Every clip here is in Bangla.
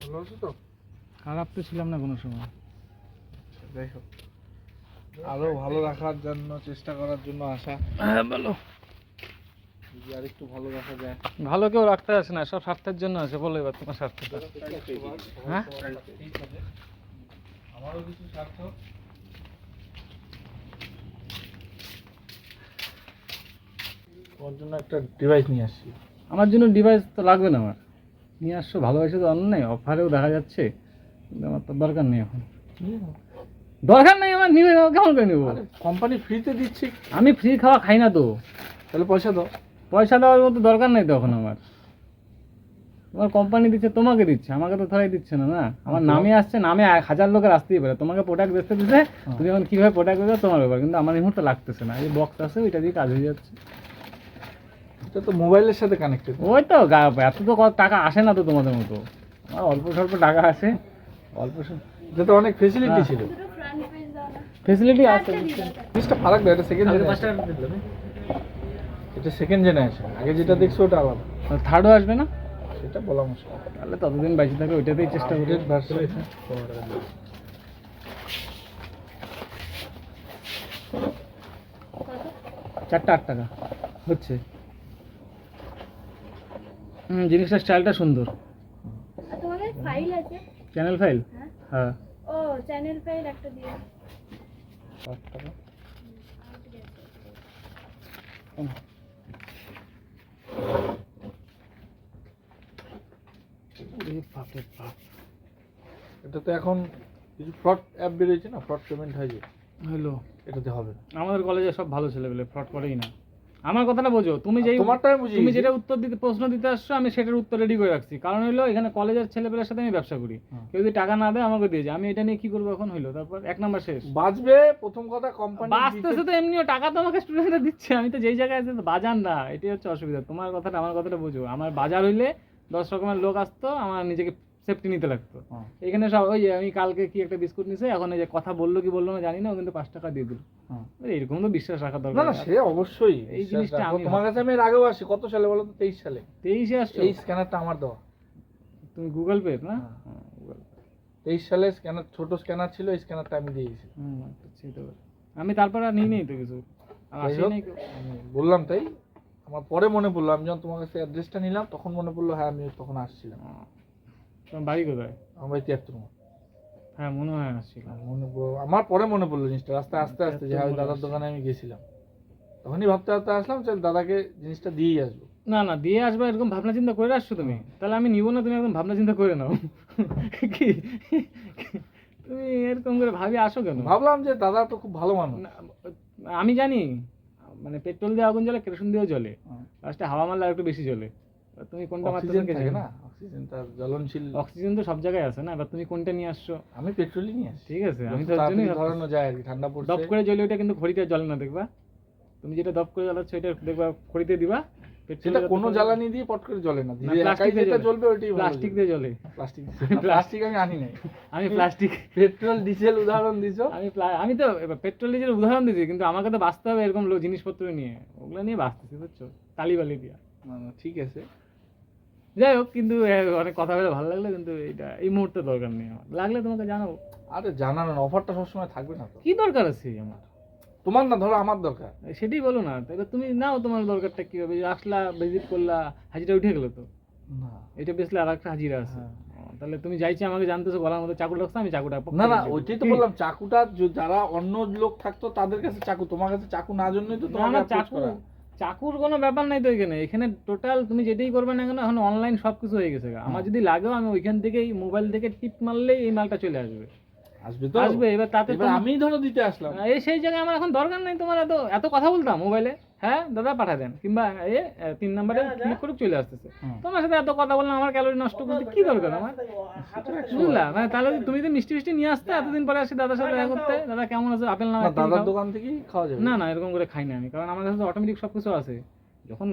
ভালো আছো তো? খারাপ তো ছিলাম না কোনো সময়। যাই হোক, আরো ভালো রাখার জন্য চেষ্টা করার জন্য আশা। হ্যাঁ বলো। যদি আর একটু ভালো রাখা যায়। ভালো কেউ রাখতে আসে না, সব স্বার্থের জন্য আছে। বলো এবার তোমার স্বার্থটা। হ্যাঁ, আমারও কিছু স্বার্থ। তোমার জন্য একটা ডিভাইস নিয়ে আসছি। আমার জন্য ডিভাইস তো লাগবে না। আমার নিয়ে আসছো, ভালোবাসে তো অন্য নেই, অফারেও দেখা যাচ্ছে, কিন্তু আমার তো দরকার নেই এখন। দরকার নেই আমার, নিবে কেমন করে নেবো? কোম্পানি ফ্রিতে দিচ্ছি। আমি ফ্রি খাওয়া খাই না তো। তাহলে পয়সা দাও। পয়সা দেওয়ার মতো দরকার নেই তো এখন আমার। তোমার কোম্পানি দিচ্ছে, তোমাকে দিচ্ছে, আমাকে তো ধরাই দিচ্ছে না। না, আমার নামে আসছে, নামে 1000 লোকের আসতেই পারে। তোমাকে প্রোডাক্ট বেচতে দিচ্ছে, তুমি এখন কীভাবে প্রোডাক্ট বেচো তোমার ব্যাপার, কিন্তু আমার এই মুহূর্তে লাগতেছে না। এই বক্স আছে, ওইটা দিয়ে কাজ হয়ে যাচ্ছে। এটা তো মোবাইলের সাথে কানেক্টেড। ওই তো এত তো টাকা আসে না তো তোমাদের মতো। আমার অল্প স্বল্প টাকা আসে, অল্প এটা তো অনেক ফেসিলিটি ছিল। ফেসিলিটি আছে। জিনিসটা ফারাক না, এটা সেকেন্ড জেনারেশন। এটা সেকেন্ড জেনারেশন, আগে যেটা দেখছো ওটা আলাদা। থার্ডও আসবে না, সেটা বলা মুশকিল। তাহলে ততদিন বেঁচে থাকে ওইটাতেই চেষ্টা করি। Update version. চারটা 8 টাকা হচ্ছে। জিনিসটার স্টাইলটা সুন্দর। তোমাদের ফাইল আছে? Channel file? হ্যাঁ। ও চ্যানেল ফাইল একটা দিও। 8 টাকা। এটা তো এখন কিছু ফ্রড অ্যাপ বেরিয়েছে না, ফ্রড পেমেন্ট হয় যে, হলো এটাতে হবে না। আমাদের কলেজে সব ভালো ছেলেপেলে ফ্রড করেই না। আমার কথাটা বোঝো, তুমি তোমারটাই বুঝি। তুমি যেটা উত্তর দিতে প্রশ্ন দিতে আসছো, আমি সেটার উত্তর রেডি করে রাখছি। কারণ হলো এখানে কলেজের ছেলেপেলের সাথে আমি ব্যবসা করি। কেউ যদি টাকা না দেয় আমাকে দিয়ে যায়, আমি এটা নিয়ে কি করবো এখন? হইলো তারপর 1 নাম্বার শেষ। বাঁচবে প্রথম কথা, কোম্পানি বাঁচতেছে তো এমনিও, টাকা তো আমাকে স্টুডেন্টরা দিচ্ছে। আমি তো যেই জায়গায় আছে বাজার না, এটাই হচ্ছে অসুবিধা। তোমার কথাটা আমার কথাটা বোঝো। আমার বাজার হইলে 10 রকমের লোক আসতো, আমার নিজেকে সেফটি নিতে লাগতো। এখানে সব ওই যে আমি কালকে কি একটা বিস্কুট নিছে, এখন এই যে কথা বললো কি বললো না জানি না, ও কিন্তু 5 টাকা দিয়ে দিল। এরকম তো বিশ্বাস রাখা না দরকার। না, সে অবশ্যই। এই জিনিসটা আমি তোমার কাছে আমি এর আগেও আসি। কত সালে বলো তো? 23 সালে। 23-এ আসছো? এই স্ক্যানারটা আমার দেওয়া। তুমি গুগল পে না? Google pay. 23 সালে স্ক্যানার, ছোট স্ক্যানার ছিল, এই স্ক্যানারটা আমি দিয়েছি। আমি তারপর আর নিই নেই তো কিছু, আর আসি নাই কেউ। আমি বললাম তাই, আমার পরে মনে পড়লো, আমি যখন তোমার কাছে অ্যাড্রেসটা নিলাম তখন মনে পড়লো, হ্যাঁ আমি তখন আসছিলাম। তোমার বাড়ি কোথায়? আমার বাড়ি 73। হ্যাঁ মনে হয় আসছিলাম। আমার পরে মনে পড়লো জিনিসটা, রাস্তায় আস্তে আস্তে, যে ওই দাদার দোকানে আমি গেছিলাম, তখনই ভাবতে ভাবতে আসলাম চল দাদাকে জিনিসটা দিয়েই আসবো। না না, দিয়ে আসবে এরকম ভাবনা চিন্তা করে আসছো তুমি? তাহলে আমি নিব না, তুমি একদম ভাবনা চিন্তা করে নাও। কি তুমি এরকম করে ভাবি আসো কেন? ভাবলাম যে দাদা তো খুব ভালো মানুষ। না, আমি জানি মানে পেট্রোল দিয়ে আগুন জ্বলে, কেরোসিন দিয়েও জ্বলে, লাস্টে হাওয়া মারলে একটু বেশি জ্বলে। তুমি কোনটা মারতেছো কে জানে? না, অক্সিজেন তার জ্বলনশীল। অক্সিজেন তো সব জায়গায় আছে না, এবার তুমি কোনটা নিয়ে আসছো? আমি পেট্রোলই নিয়ে আসি। ঠিক আছে, আমি তো ওর জন্যই ধরানো যায় আর কি, ঠান্ডা পড়ছে। দপ করে জ্বলে ওটা কিন্তু খড়িতে জ্বলে না, দেখবা। তুমি যেটা দপ করে জ্বালাচ্ছ এটা দেখবা খড়িতে দিবা। সেটা কোনো জ্বালানি দিয়ে পট করে জ্বলে না, ধীরে একাই যেটা জ্বলবে ওইটাই ভালো। প্লাস্টিক দিয়ে জ্বলে। প্লাস্টিক আমি আনি নাই। আমি প্লাস্টিক, পেট্রোল ডিজেল উদাহরণ দিছো। আমি তো এবার পেট্রোল ডিজেল উদাহরণ দিচ্ছি, কিন্তু আমাকে তো বাঁচতে হবে এরকম জিনিসপত্র নিয়ে, ওগুলো নিয়ে বাঁচতেছি, বুঝছো? তালিবালি দিয়া। না না, ঠিক আছে। যাই হোক, কিন্তু অনেক কথা বলে ভালো লাগলো, কিন্তু এটা এই মুহূর্তে দরকার নেই আমার। লাগলে তোমাকে জানাবো। আরে জানানো, অফারটা সবসময় থাকবে না তো। কি দরকার আছে আমার? তোমার না, ধরো আমার দরকার। সেটাই বলো না, এবার তুমি নাও, তোমার দরকারটা কি হবে? আসলা, ভিজিট করলা, হাজিরা উঠে গেলো তো। না, এটা বেসলে আর একটা হাজিরা আছে। তাহলে তুমি চাইছি আমাকে জানতেছো, গলার মধ্যে চাকু রাখছো, আমি চাকুটা না না, ওইটাই তো বললাম, চাকুটা যারা অন্য লোক থাকতো তাদের কাছে চাকু, তোমার কাছে চাকু না জন্যই তো তোমাকে অ্যাপ্রোচ করা। চাকুর কোনো ব্যাপার নাই তো এখানে। এখানে টোটাল তুমি যেটাই করবে না কেন, এখন অনলাইন সবকিছু হয়ে গেছে। আমার যদি লাগেও, আমি ওইখান থেকেই মোবাইল থেকে টিপ মারলেই এই মালটা চলে আসবে। আসবে তো আসবে। এবার তাতে আমি ধরো দিতে আসলাম, এই সেই জায়গায় আমার এখন দরকার নাই তোমার এত এত কথা বলতাম মোবাইলে, হ্যাঁ দাদা পাঠা দেন, কিংবা 3 নাম্বারে ক্লিক করে চলে আসতেছে। তোমার সাথে এত কথা বললাম, আমার ক্যালোরি নষ্ট করতে কি দরকার আমার? বুঝলা? মানে তাহলে তুমি যদি মিষ্টি মিষ্টি নিয়ে আসতে, এতদিন পরে আসি দাদার সাথে দেখা করতে, দাদা কেমন আছে, আপেল না দাদার দোকান থেকেই খাওয়া যাবে। না না, এরকম করে খাই না আমি, কারণ আমার কাছে অটোমেটিক সবকিছু আছে। যখন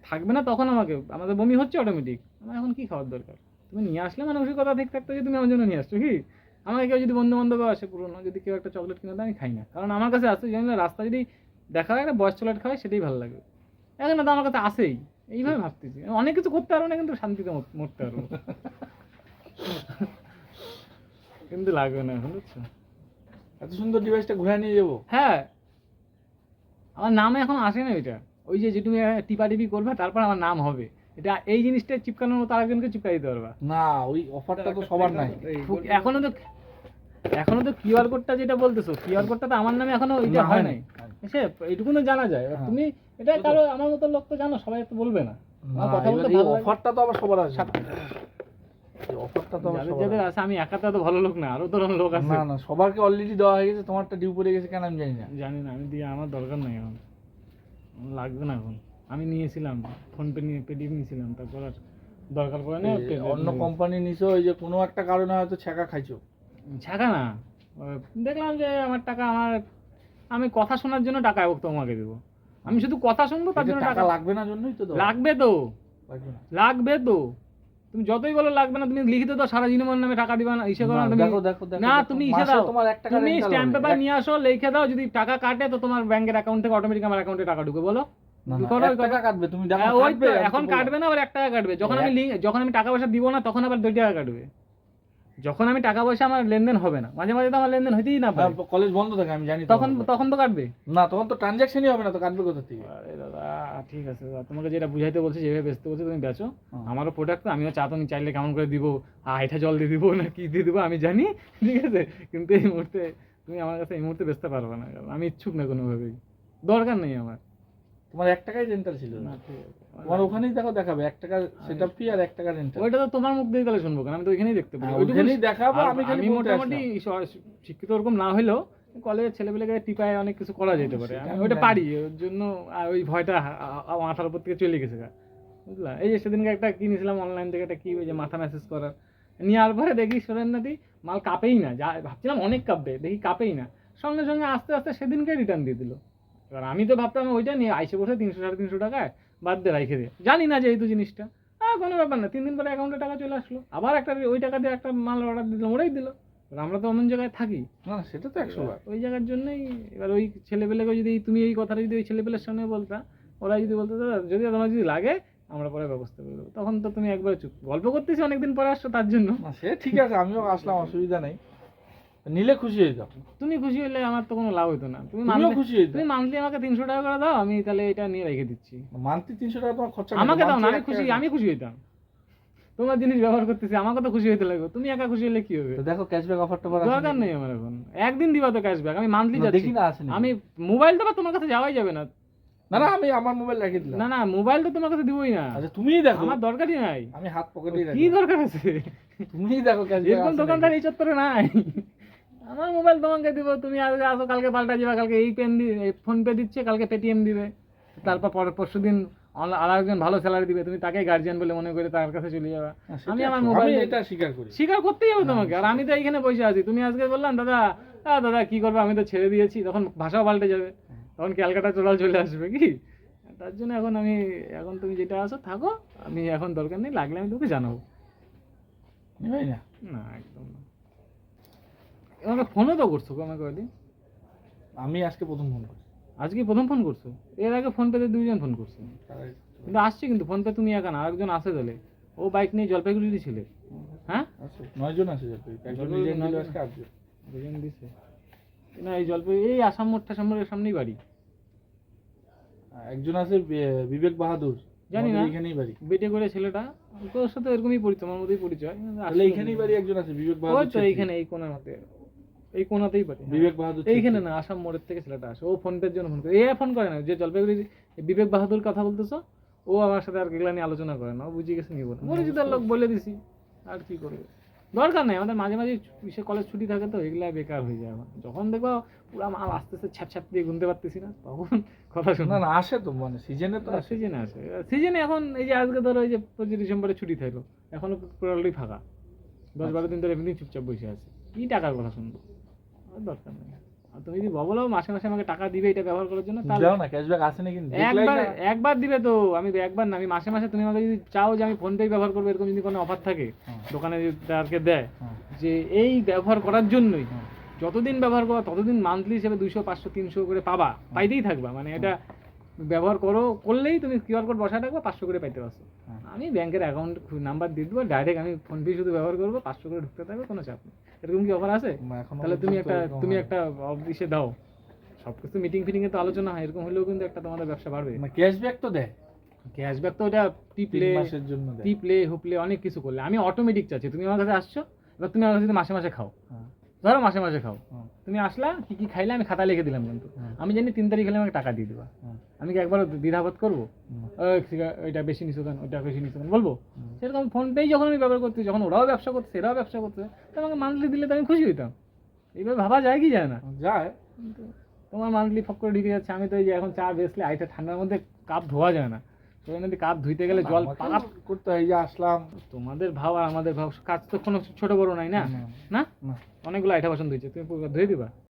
থাকবে না তখন আমাদের বমি হচ্ছে অটোমেটিক, আমার এখন কি খাওয়ার দরকার? তুমি নিয়ে আসলে মানুষের কথা ঠিক থাকতো যে তুমি আমার জন্য নিয়ে আসছো। কি আমাকে কেউ যদি বন্ধু বান্ধব আসে পুরোনো, যদি কেউ একটা চকলেট কিনে দেয়, আমি খাই না, কারণ আমার কাছে আছে। যেন রাস্তা যদি দেখা হয় একটা বয়স চকলেট খাওয়াই, সেটাই ভালো লাগে। এখন তো আমার কাছে আসেই, এইভাবে ভাবতেছি। অনেক কিছু করতে পারবো না, কিন্তু শান্তিতে মরতে পারবো। কিন্তু লাগবে না এখন, বুঝছো? এত সুন্দর ডিভাইসটা ঘুরে নিয়ে যাবো? হ্যাঁ, আমার নামে এখন আসে না ওইটা, ওই যে তুমি টিপাটিপি করবে তারপর আমার নাম হবে, এটা এই জিনিসটা চিপকানোর মতো আরেকজনকে চিপকাই দিতে পারবা। না, ওই অফারটা তো সবার নাই। এখনো তো কিউআর কোডটা যেটা বলতেছো, কিউআর কোডটা তো আমার নামে এখনো ওইটা না, হয় হয়নি। নাই। সে এইটুকু তো জানা যায়। এবার হ্যাঁ। তুমি এটা কারো আমার মতো লোক তো জানো, সবাই তো বলবে না। আমার কথা বলতে এই ভালো লাগে। অফারটা তো আবার সবার আছে। এই অফারটা তো আবার যাদের সবার যাদের আছে। আছে, আমি একা তো এত ভালো লোক না, আরো তো লোক আছে। না না, সবারকে অলরেডি দেওয়া হয়ে গেছে, তোমারটা ডিউ পড়ে গেছে কেন আমি জানি না। জানি না, আমি দিয়ে আমার দরকার নাই এখন, আমার লাগবে না এখন। আমি নিয়েছিলাম ফোনপে নিয়ে, পেটিএম নিয়েছিলাম, তারপর আর দরকার পড়ে না। এই অন্য কোম্পানি নিছো, ওই যে কোনো একটা কারণে হয়তো ছেঁকা খাইছো। ছাকা না, দেখলাম যে আমার টাকা, আমি কথা শোনার জন্য টাকা তোমাকে দেবো, আমি শুধু কথা শুনবো তার এটা জন্য টাকা টাকা লাগবে না জন্যই তো দেওয়া। লাগবে তো, লাগবে না। লাগবে তো। তুমি যতই বলো লাগবে না, তুমি লিখিত দাও সারা জীবনের নামে টাকা দিবা না, ইসে করো না, না, তুমি দেখো দেখো দেখো না, দেখো, তুমি ইসে মাসে দাও, তোমার 1 টাকা তুমি rental স্ট্যাম্প হবে। পেপার নিয়ে আসো, লিখে দাও, যদি টাকা কাটে তো তোমার ব্যাংকের অ্যাকাউন্ট থেকে অটোমেটিক আমার অ্যাকাউন্টে টাকা ঢুকে, বলো। না, না, করো, 1 টাকা কাটবে, তুমি দেখো হ্যাঁ, ওই কাটবে, তো, আমি তো এখন বললাম। কাটবে না, আবার 1 টাকা কাটবে। যখন আমি টাকা পয়সা দিব না, তখন আবার 2 টাকা কাটবে। যখন আমি টাকা পয়সা আমার লেনদেন হবে না, মাঝে মাঝে তো আমার লেনদেন হইতেই না পারে, হ্যাঁ, কলেজ বন্ধ থাকে আমি জানি। তখন তো কাটবে। না, তখন তো ট্রানজাকশনই হবে না, তো কাটবে কোথা থেকে? আরে দাদা, ঠিক আছে দাদা, তোমাকে যেটা বুঝাইতে বলছি, যেভাবে বেচতে বলছি তুমি বেচো। হুম। আমারও প্রোডাক্ট, আমিও চা তুমি চাইলে কেমন করে দিব, আইটা জল দিয়ে দিব না কি দিয়ে দিব আমি জানি, ঠিক আছে, কিন্তু এই মুহূর্তে তুমি আমার কাছে এই মুহূর্তে বেচতে পারবে না, কারণ আমি ইচ্ছুক না কোনোভাবেই, দরকার নেই আমার। তোমার 1 টাকাই রেন্টাল ছিল না? না, ঠিক আছে। তোমার ওখানেই দেখো দেখাবে 1 টাকা সেটআপ ফি আর 1 টাকা রেন্টাল। ওইটা তো তোমার মুখ দিয়ে তাহলে শুনবো, কারণ আমি তো ওইখানেই দেখতে পারি। ওইখানেই দেখাবো, আর আমি খালি আমি বলতে মোটামুটি শিক্ষিত ওরকম না হলেও কলেজের ছেলেপেলেকে টিপায় অনেক কিছু করা যেতে পারে, সেটা আমি আমি ওইটা জানি। পারি, ওর জন্য ওই ভয়টা মাথার উপর থেকে চলে গেছে গা, বুঝলা। এই যে সেদিনকে একটা কিনেছিলাম অনলাইন থেকে, একটা কি ওই যে মাথা ম্যাসেজ করার, নেওয়ার পরে দেখি সুরেন্দ্রনাথি মাল কাঁপেই না, যা ভাবছিলাম অনেক কাঁপবে, দেখি কাঁপেই না, সঙ্গে সঙ্গে আস্তে আস্তে সেদিনকে রিটার্ন দিয়ে দিল। এবার আমি তো ভাবতাম ওইটা নিয়ে আইসে বসে 300-350 টাকায় বাদ দিয়ে রাখে দিয়ে, জানি না যেহেতু জিনিসটা, কোনো ব্যাপার না, 3 দিন পরে অ্যাকাউন্টে টাকা চলে আসলো, আবার একটা ওই টাকা দিয়ে একটা মাল অর্ডার দিলাম, ওরাই দিল। এবার আমরা তো অন্য জায়গায় থাকি, না, সেটা তো 100 বার। ওই জায়গার জন্যই। এবার ওই ছেলেপেলেকে যদি তুমি এই কথাটা যদি ওই ছেলেপেলের সামনে বলতা, ওরা যদি বলতো দাদা যদি তোমার যদি লাগে আমরা পরে ব্যবস্থা করে দেবো, তখন তো তুমি একবারে চুপ, গল্প করতেছি অনেকদিন পরে আসছো তার জন্য। না, সে ঠিক আছে, আমিও আসলাম, অসুবিধা নেই, নিলে খুশি হয়ে যাও। তুমি খুশি হলে আমার তো কোনো লাভ হতো না, তুমিও খুশি হয়ে তুমি যাও। মান্থলি আমাকে 300 টাকা করে দাও, আমি তাহলে এটা নিয়ে রেখে দিচ্ছি। মান্থলি 300 টাকা তোমার খরচা আমাকে দাও না, আমি খুশি, আমি খুশি হইতাম, তোমার জিনিস ব্যবহার করতেছি, আমাকে তো খুশি হইতে লাগবে, তুমি একা খুশি হলে কি হবে? তো দেখো ক্যাশব্যাক অফারটা পর দরকার নেই আমার এখন, একদিন দিবা তো ক্যাশব্যাক, আমি মান্থলি দেখি যাচ্ছি, না আসেনি। আমি মোবাইল তো তোমার কাছে যাওয়াই যাবে না, না না, আমি আমার মোবাইল রেখে দিলাম। না না, মোবাইল তো তোমার কাছে দিবই না, আচ্ছা, তুমিই দেখো, আমার দরকারই নাই, আমি হাত পকেটেই কি রাখি। দরকার আছে? তুমিই দেখো ক্যাশব্যাক এরকম দোকানদার এই চত্বরে নাই, আমার মোবাইল তোমাকে দিব, তুমি আজকে আসো, কালকে পাল্টা যাবে, কালকে এই ফোন পে দিচ্ছে, কালকে পেটিএম দিবে, তারপর পরশু দিন আর একজন ভালো স্যালারি দিবে, তুমি তাকে গার্জিয়ান বলে মনে করে তার কাছে চলে যাবে। আমি আমার মোবাইল এটা স্বীকার করি। স্বীকার করতেই হবে তোমাকে, আর আমি তো এইখানে বসে আছি, তুমি আজকে বললাম দাদা দাদা কি করবে, আমি তো ছেড়ে দিয়েছি, তখন ভাষাও পাল্টে যাবে, তখন ক্যালকাটা চলে আসবে কি, তার জন্য এখন তুমি যেটা আছো থাকো, আমি এখন দরকার নেই, লাগলে আমি তোকে জানাবো। নেবেই না? না, একদম না। আমাকে ফোনও তো করছো গো আমাকে ওইদিন, আমি আজকে প্রথম ফোন করি। আজকে প্রথম ফোন করছো, এর আগে ফোন পেতে 2 জন ফোন করছে, তারাই- কিন্তু আসছে, কিন্তু ফোন পে তুমি একা না, আরেকজন আসে তাহলে, ও বাইক নিয়ে জলপাইগুড়ি ছিল, হ্যাঁ আছে, 9 জন আছে যাবে। একজন জলপাইগুড়ি নিজে 9 নিল জন। আজকে 8 জন। 2 জন দিছে না, এই জলপাই এই আসাম মোড়টা সামনেই বাড়ি, একজন আছে বিবেক বাহাদুর, জানি না। আমাদের এখানেই বাড়ি। বেটে করে ছেলেটা, তোর সাথে এরকমই পরিচয়, আমার মতোই পরিচয়, তাহলে এইখানেই বাড়ি একজন আছে বিবেক ওই বাহাদুর তো ছেত্রী। এইখানে এই কোণার মধ্যে, এই কোণাতেই পারে, বিবেক বাহাদুর এইখানে ছেত্রী। না, আসাম মোড়ের থেকে ছেলেটা আসে, ও ফোন পের জন্য ফোন করে, এ ফোন করে না, যে জলপাইগুড়ি বিবেক বাহাদুর কথা বলতেছো, ও আমার সাথে আর এগুলা নিয়ে আলোচনা করে না, ও বুঝে গেছে নিব না, পরিচিত লোক বলে দিছি, আর কি করবে, দরকার নেই আমাদের, মাঝে মাঝে কলেজ ছুটি থাকে তো এগুলা বেকার হয়ে যায়, আমার যখন দেখবো পুরা মাল আস্তে আস্তে ছ্যাপ দিয়ে গুনতে পারতেছি না, তখন কথা না শুনো না, আসে তো, মানে সিজনে তো আসে। সিজনে আসে, সিজনে এখন এই যে আজকে ধরো এই যে 25 ডিসেম্বরে ছুটি থাকলো, এখনো পুরোটাই ফাঁকা, 10-12 দিন ধরে এমনি চুপচাপ বসে আছে, কি টাকার কথা শুনবো, আর দরকার নেই। আর তুমি যদি বলো মাসে মাসে আমাকে টাকা দিবে এটা ব্যবহার করার জন্য, তাহলে দাও না, ক্যাশব্যাক আসে না, কিন্তু দেখলাই একবার না। একবার দিবে তো, আমি একবার না, আমি মাসে মাসে তুমি আমাকে যদি চাও যে আমি ফোন পে ব্যবহার করবো, এরকম যদি কোনো অফার থাকে হ্যাঁ। দোকানে যদি তারকে দেয় হ্যাঁ। যে এই ব্যবহার করার জন্যই, হ্যাঁ। যতদিন ব্যবহার করবা ততদিন মান্থলি হিসেবে 200, 500, 300 করে পাইতেই থাকবা, মানে এটা ব্যবহার করলেই তুমি কিউআর কোড বসা রাখবে 500 করে পাইতে পারছো। হ্যাঁ। আমি ব্যাংকের অ্যাকাউন্ট নাম্বার দিয়ে দেবো, ডাইরেক্ট আমি ফোন পে শুধু ব্যবহার করবো, 500 করে ঢুকতে থাকবে, কোনো চাপ নেই। এরকম কি অফার আছে? এখনো তাহলে তুমি পর্যন্ত একটা এরকম তুমি হয়নি। একটা অফিসে দাও, সব কিছু মিটিং ফিটিংয়ে তো আলোচনা হয়, এরকম হলেও কিন্তু একটা তোমাদের ব্যবসা বাড়বে। ক্যাশব্যাক তো দেয় ক্যাশব্যাক তো ওটা 3 টিপলে মাসের জন্য দেয়। টিপলে হুপলে অনেক কিছু করলে। আমি অটোমেটিক চাচ্ছি, তুমি আমার কাছে আসছো, এবার তুমি আমার কাছে মাসে মাসে খাও, হ্যাঁ, ধরো মাসে মাসে খাও, হ্যাঁ, তুমি আসলা কি কি খাইলে আমি খাতা লিখে দিলাম, কিন্তু হুম। আমি জানি 3 তারিখ হলে আমাকে টাকা দিয়ে দিবা। হ্যাঁ, আমি কি একবার দ্বিধাবোধ করবো? হুম, ওইটা বেশি নিছো কেন, ওইটা বেশি নিছো কেন বলবো? হুম। সেরকম ফোনপেই যখন আমি ব্যবহার করছি, যখন ওরাও ব্যবসা করছে এরাও ব্যবসা করছে, তো আমাকে মান্থলি দিলে তো আমি খুশি হইতাম। এইভাবে ভাবা যায় কি যায় না? যায়। কিন্তু তোমার মান্থলি ফক করে ঢুকে যাচ্ছে। আমি তো এই যে এখন চা বেচলে আইটা ঠান্ডার মধ্যে কাপ ধোয়া যায় না, সেখানে যদি কাপ ধুইতে গেলে জল আমাকেও পাপ। করতে হয়, এই যে আসলাম। তোমাদের ভাব আর আমাদের ভাব কাজ তো কোনো ছোট বড় নাই না, না, না না। অনেকগুলো আইটা বাসন ধুইছে, তুমি ধুয়ে দিবা?